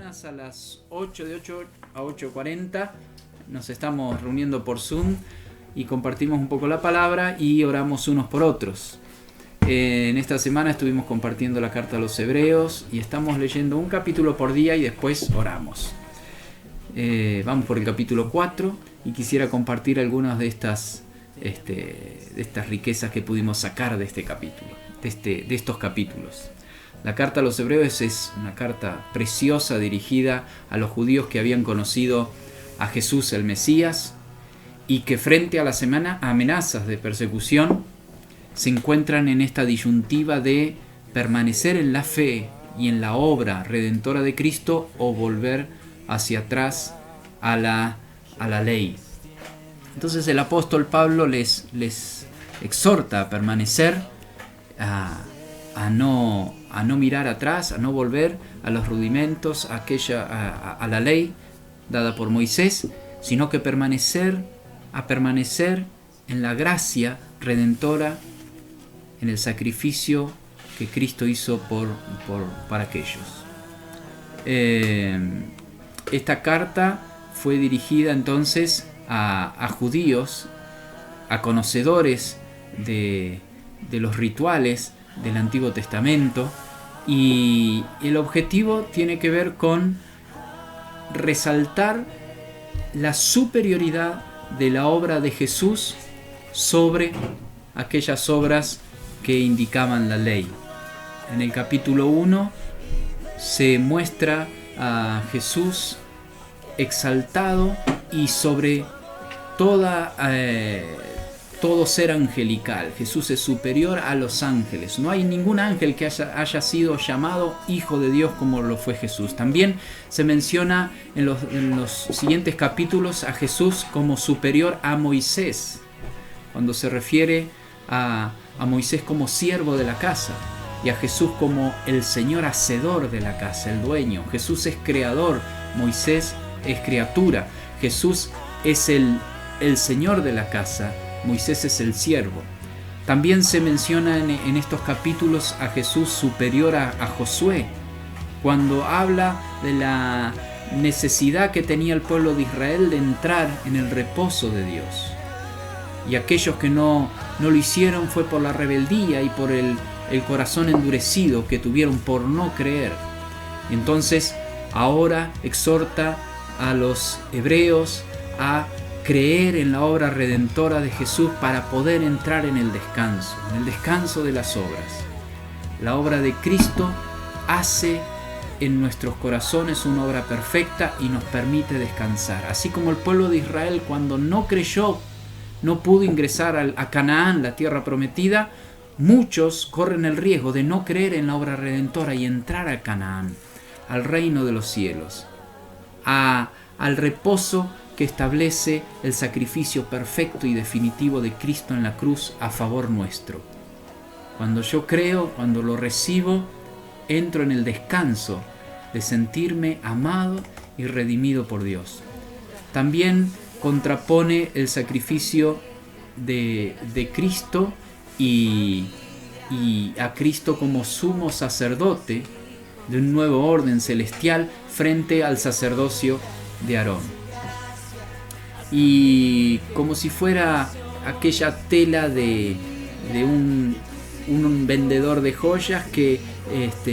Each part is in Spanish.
semanas a las 8, de 8 a 8:40 nos estamos reuniendo por Zoom y compartimos un poco la palabra y oramos unos por otros. En esta semana estuvimos compartiendo la carta a los Hebreos y estamos leyendo un capítulo por día y después oramos. Vamos por el capítulo 4 y quisiera compartir algunas de estas riquezas que pudimos sacar de este capítulo, de estos capítulos. La carta a los Hebreos es una carta preciosa dirigida a los judíos que habían conocido a Jesús el Mesías y que frente a las amenazas de persecución se encuentran en esta disyuntiva de permanecer en la fe y en la obra redentora de Cristo o volver hacia atrás a la ley. Entonces el apóstol Pablo les exhorta a permanecer, a no mirar atrás, a no volver a los rudimentos, a la ley dada por Moisés, sino que permanecer en la gracia redentora, en el sacrificio que Cristo hizo para aquellos. Esta carta fue dirigida entonces a judíos, a conocedores de los rituales del Antiguo Testamento, y el objetivo tiene que ver con resaltar la superioridad de la obra de Jesús sobre aquellas obras que indicaban la ley. En el capítulo 1 se muestra a Jesús exaltado y sobre todo ser angelical. Jesús es superior a los ángeles. No hay ningún ángel que haya sido llamado Hijo de Dios como lo fue Jesús. También se menciona en los siguientes capítulos a Jesús como superior a Moisés, cuando se refiere a Moisés como siervo de la casa y a Jesús como el Señor hacedor de la casa, el dueño. Jesús es creador, Moisés es criatura. Jesús es el Señor de la casa, Moisés es el siervo. También se menciona en estos capítulos a Jesús superior a Josué, cuando habla de la necesidad que tenía el pueblo de Israel de entrar en el reposo de Dios. Y aquellos que no lo hicieron fue por la rebeldía y por el corazón endurecido que tuvieron por no creer. Entonces ahora exhorta a los hebreos a creer en la obra redentora de Jesús para poder entrar en el descanso de las obras. La obra de Cristo hace en nuestros corazones una obra perfecta y nos permite descansar. Así como el pueblo de Israel, cuando no creyó, no pudo ingresar a Canaán, la tierra prometida, muchos corren el riesgo de no creer en la obra redentora y entrar a Canaán, al reino de los cielos, al reposo que establece el sacrificio perfecto y definitivo de Cristo en la cruz a favor nuestro. Cuando yo creo, cuando lo recibo, entro en el descanso de sentirme amado y redimido por Dios. También contrapone el sacrificio de Cristo y a Cristo como sumo sacerdote de un nuevo orden celestial frente al sacerdocio de Aarón. Y como si fuera aquella tela de un vendedor de joyas que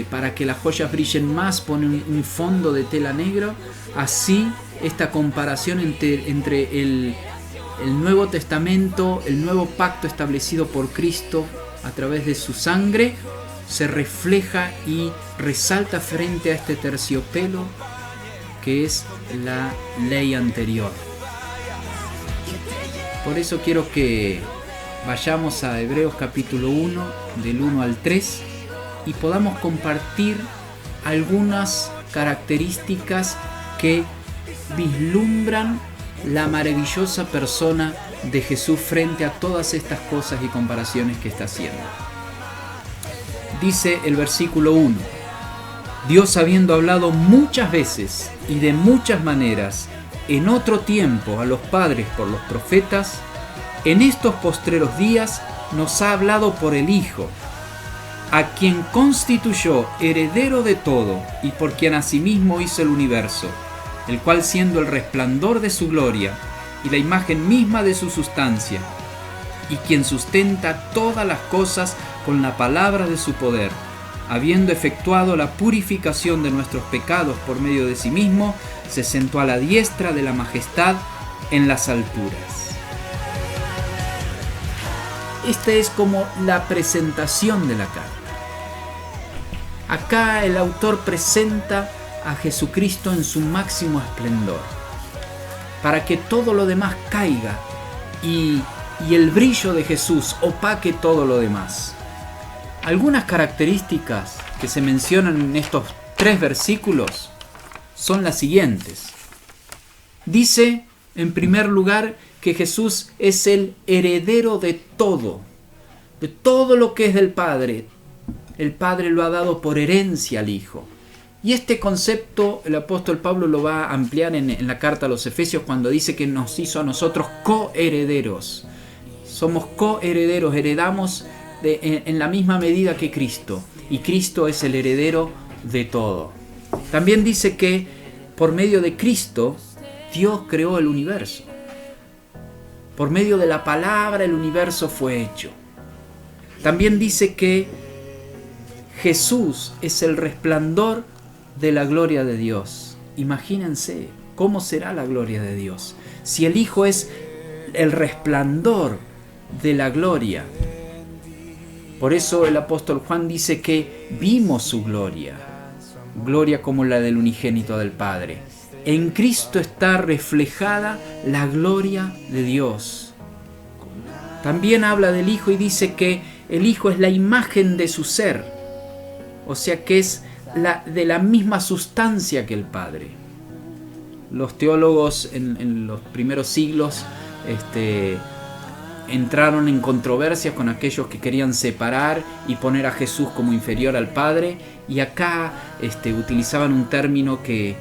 para que las joyas brillen más pone un fondo de tela negro, así esta comparación entre el Nuevo Testamento, el nuevo pacto establecido por Cristo a través de su sangre, se refleja y resalta frente a este terciopelo que es la ley anterior. Por eso quiero que vayamos a Hebreos capítulo 1, del 1 al 3, y podamos compartir algunas características que vislumbran la maravillosa persona de Jesús frente a todas estas cosas y comparaciones que está haciendo. Dice el versículo 1: Dios, habiendo hablado muchas veces y de muchas maneras en otro tiempo a los padres por los profetas, en estos postreros días nos ha hablado por el Hijo, a quien constituyó heredero de todo y por quien asimismo hizo el universo, el cual siendo el resplandor de su gloria y la imagen misma de su sustancia, y quien sustenta todas las cosas con la palabra de su poder, habiendo efectuado la purificación de nuestros pecados por medio de sí mismo, se sentó a la diestra de la majestad en las alturas. Esta es como la presentación de la carta. Acá el autor presenta a Jesucristo en su máximo esplendor, para que todo lo demás caiga y el brillo de Jesús opaque todo lo demás. Algunas características que se mencionan en estos 3 versículos son las siguientes. Dice, en primer lugar, que Jesús es el heredero de todo lo que es del Padre. El Padre lo ha dado por herencia al Hijo. Y este concepto el apóstol Pablo lo va a ampliar en la carta a los Efesios cuando dice que nos hizo a nosotros coherederos. Somos coherederos, heredamos en la misma medida que Cristo. Y Cristo es el heredero de todo. También dice que por medio de Cristo Dios creó el universo. Por medio de la palabra el universo fue hecho. También dice que Jesús es el resplandor de la gloria de Dios. Imagínense cómo será la gloria de Dios. Si el Hijo es el resplandor de la gloria. Por eso el apóstol Juan dice que vimos su gloria. Gloria como la del unigénito del Padre. En Cristo está reflejada la gloria de Dios. También habla del Hijo y dice que el Hijo es la imagen de su ser. O sea que es de la misma sustancia que el Padre. Los teólogos en los primeros siglos entraron en controversias con aquellos que querían separar y poner a Jesús como inferior al Padre, y acá utilizaban un término que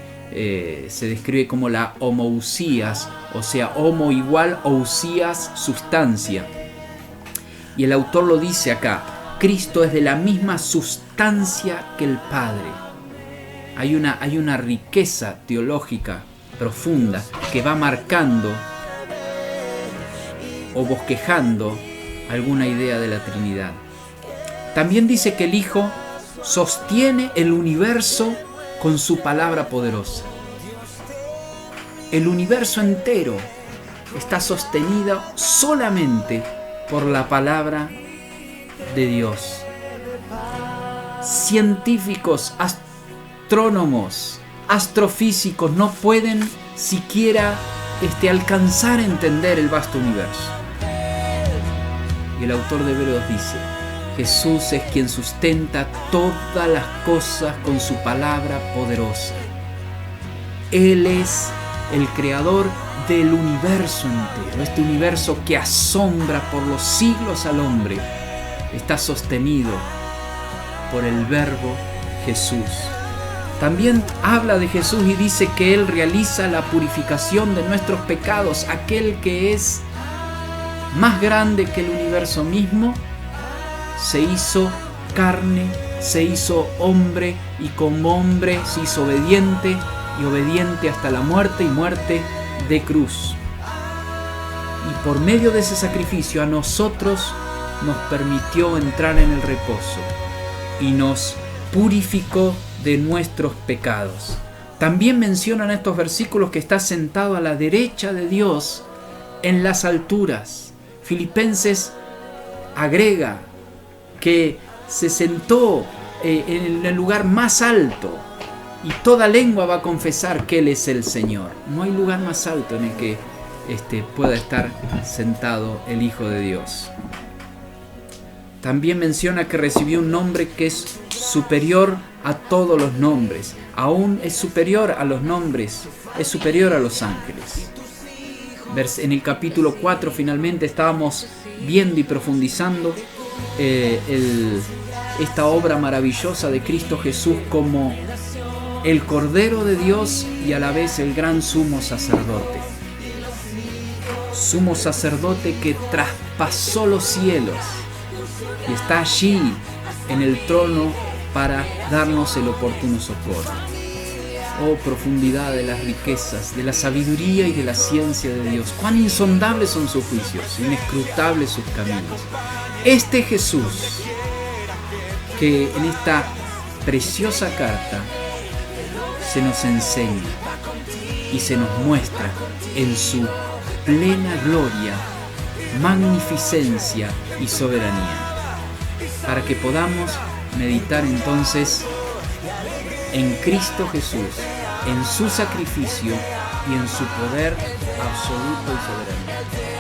se describe como la homousías, o sea, homo igual, ousías, sustancia. Y el autor lo dice acá, Cristo es de la misma sustancia que el Padre. Hay una riqueza teológica profunda que va marcando o bosquejando alguna idea de la Trinidad. También dice que el Hijo sostiene el universo con su palabra poderosa. El universo entero está sostenido solamente por la palabra de Dios. Científicos, astrónomos, astrofísicos no pueden siquiera alcanzar a entender el vasto universo. Y el autor de Hebreos dice, Jesús es quien sustenta todas las cosas con su palabra poderosa. Él es el creador del universo entero. Este universo que asombra por los siglos al hombre está sostenido por el Verbo Jesús. También habla de Jesús y dice que Él realiza la purificación de nuestros pecados. Aquel que es más grande que el universo mismo se hizo carne, se hizo hombre y como hombre se hizo obediente y obediente hasta la muerte y muerte de cruz. Y por medio de ese sacrificio a nosotros nos permitió entrar en el reposo y nos purificó de nuestros pecados. También mencionan estos versículos que está sentado a la derecha de Dios en las alturas. Filipenses agrega que se sentó en el lugar más alto y toda lengua va a confesar que Él es el Señor. No hay lugar más alto en el que pueda estar sentado el Hijo de Dios. También menciona que recibió un nombre que es superior a todos los nombres. Aún es superior a los nombres, es superior a los ángeles. En el capítulo 4 finalmente estábamos viendo y profundizando esta obra maravillosa de Cristo Jesús como el Cordero de Dios y a la vez el gran sumo sacerdote. Sumo sacerdote que traspasó los cielos y está allí en el trono para darnos el oportuno socorro. Oh, profundidad de las riquezas, de la sabiduría y de la ciencia de Dios. Cuán insondables son sus juicios, inescrutables sus caminos. Este Jesús, que en esta preciosa carta se nos enseña y se nos muestra en su plena gloria, magnificencia y soberanía, para que podamos meditar entonces en Cristo Jesús, en su sacrificio y en su poder absoluto y soberano.